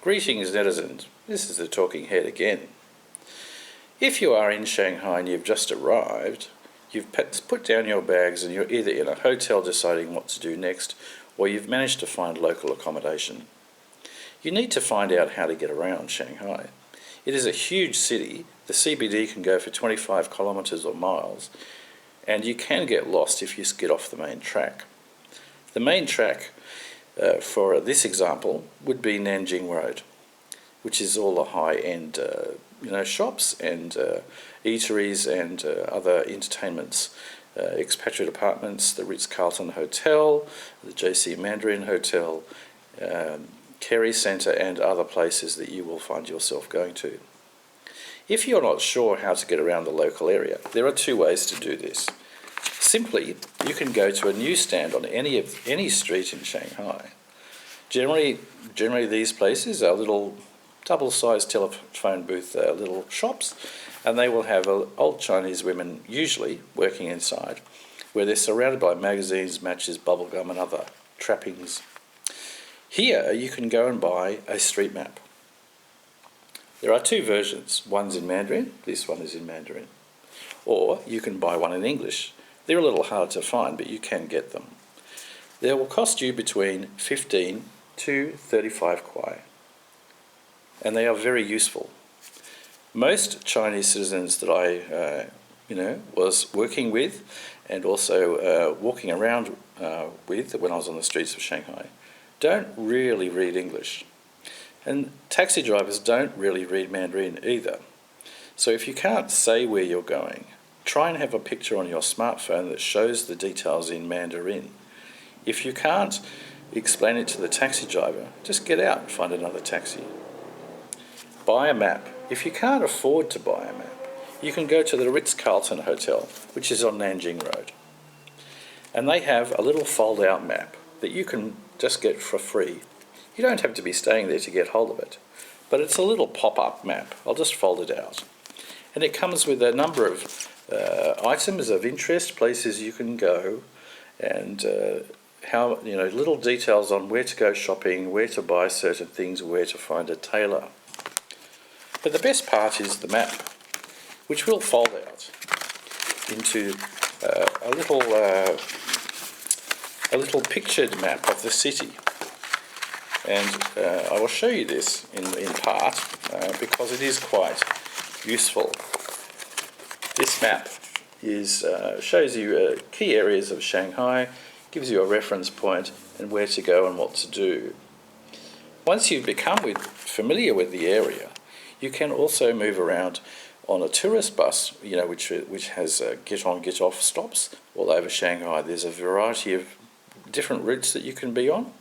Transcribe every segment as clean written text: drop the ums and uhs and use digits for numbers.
Greetings netizens, this is the Talking Head again. If you are in Shanghai and you've just arrived, you've put down your bags and you're either in a hotel deciding what to do next, or you've managed to find local accommodation. You need to find out how to get around Shanghai. It is a huge city. The CBD can go for 25 kilometres or miles, and you can get lost if you get off the main track. The main track for this example would be Nanjing Road, which is all the high-end shops and eateries and other entertainments, expatriate apartments, the Ritz-Carlton Hotel, the JC Mandarin Hotel, Kerry Centre and other places that you will find yourself going to. If you're not sure how to get around the local area, there are two ways to do this. Simply, you can go to a newsstand on any street in Shanghai. Generally these places are little double-sized telephone booth little shops, and they will have old Chinese women usually working inside, where they're surrounded by magazines, matches, bubblegum and other trappings. Here you can go and buy a street map. There are two versions. One's in Mandarin, this one is in Mandarin. Or you can buy one in English. They're a little hard to find, but you can get them. They will cost you between 15 to 35 kwai, and they are very useful. Most Chinese citizens that I was working with and also walking around with when I was on the streets of Shanghai don't really read English. And taxi drivers don't really read Mandarin either. So if you can't say where you're going, try and have a picture on your smartphone that shows the details in Mandarin. If you can't explain it to the taxi driver, just get out and find another taxi. Buy a map. If you can't afford to buy a map, you can go to the Ritz-Carlton Hotel, which is on Nanjing Road. And they have a little fold-out map that you can just get for free. You don't have to be staying there to get hold of it, but it's a little pop-up map. I'll just fold it out. And it comes with a number of items of interest, places you can go, and little details on where to go shopping, where to buy certain things, where to find a tailor. But the best part is the map, which will fold out into a little pictured map of the city. And I will show you this in part because it is quite useful. This map shows you key areas of Shanghai, gives you a reference point and where to go and what to do. Once you become familiar with the area, you can also move around on a tourist bus, which has get-on, get-off stops all over Shanghai. There's a variety of different routes that you can be on.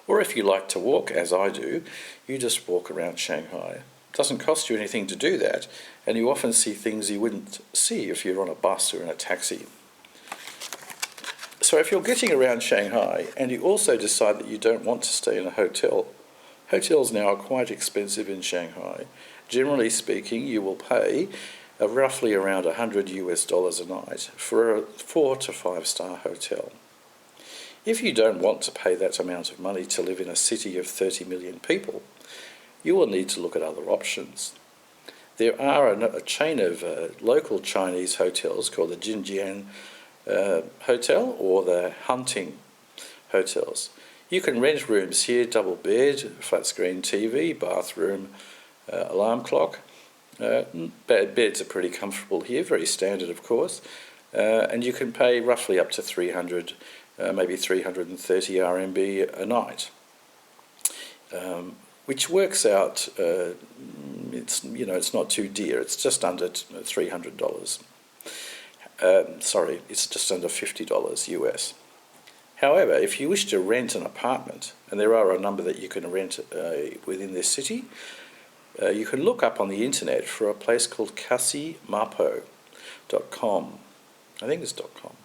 Or if you like to walk, as I do, you just walk around Shanghai. It doesn't cost you anything to do that, and you often see things you wouldn't see if you're on a bus or in a taxi. So if you're getting around Shanghai and you also decide that you don't want to stay in a hotel, hotels now are quite expensive in Shanghai. Generally speaking, you will pay roughly around $100 a night for a 4 to 5 star hotel. If you don't want to pay that amount of money to live in a city of 30 million people, you will need to look at other options. There are a chain of local Chinese hotels called the Jinjiang Hotel or the Hunting Hotels. You can rent rooms here, double bed, flat screen TV, bathroom, alarm clock. Beds are pretty comfortable here, very standard of course, and you can pay roughly up to 300 maybe 330 RMB a night, which works out. It's not too dear. It's just under $300. It's just under $50 US. However, if you wish to rent an apartment, and there are a number that you can rent within this city, you can look up on the internet for a place called casimapo.com. I think it's .com.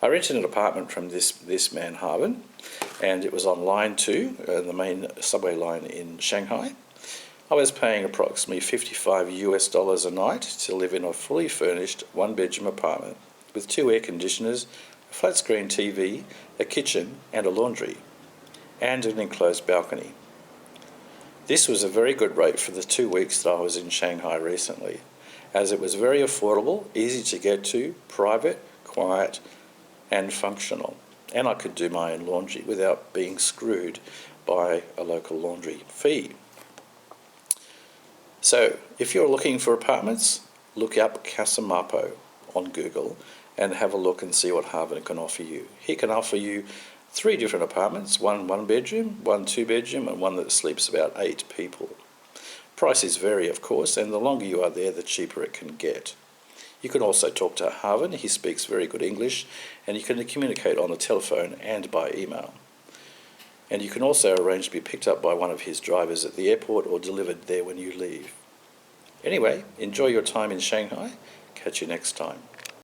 I rented an apartment from this man Harbin, and it was on line 2, the main subway line in Shanghai. I was paying approximately $55 a night to live in a fully furnished one-bedroom apartment with 2 air conditioners, a flat-screen TV, a kitchen and a laundry, and an enclosed balcony. This was a very good rate for the 2 weeks that I was in Shanghai recently, as it was very affordable, easy to get to, private, quiet, and functional. And I could do my own laundry without being screwed by a local laundry fee. So, if you're looking for apartments, look up Casamapo on Google and have a look and see what Harvin can offer you. He can offer you 3 different apartments, one bedroom, one 2-bedroom, and one that sleeps about 8 people. Prices vary, of course, and the longer you are there, the cheaper it can get. You can also talk to Harvin. He speaks very good English, and you can communicate on the telephone and by email. And you can also arrange to be picked up by one of his drivers at the airport or delivered there when you leave. Anyway, enjoy your time in Shanghai. Catch you next time.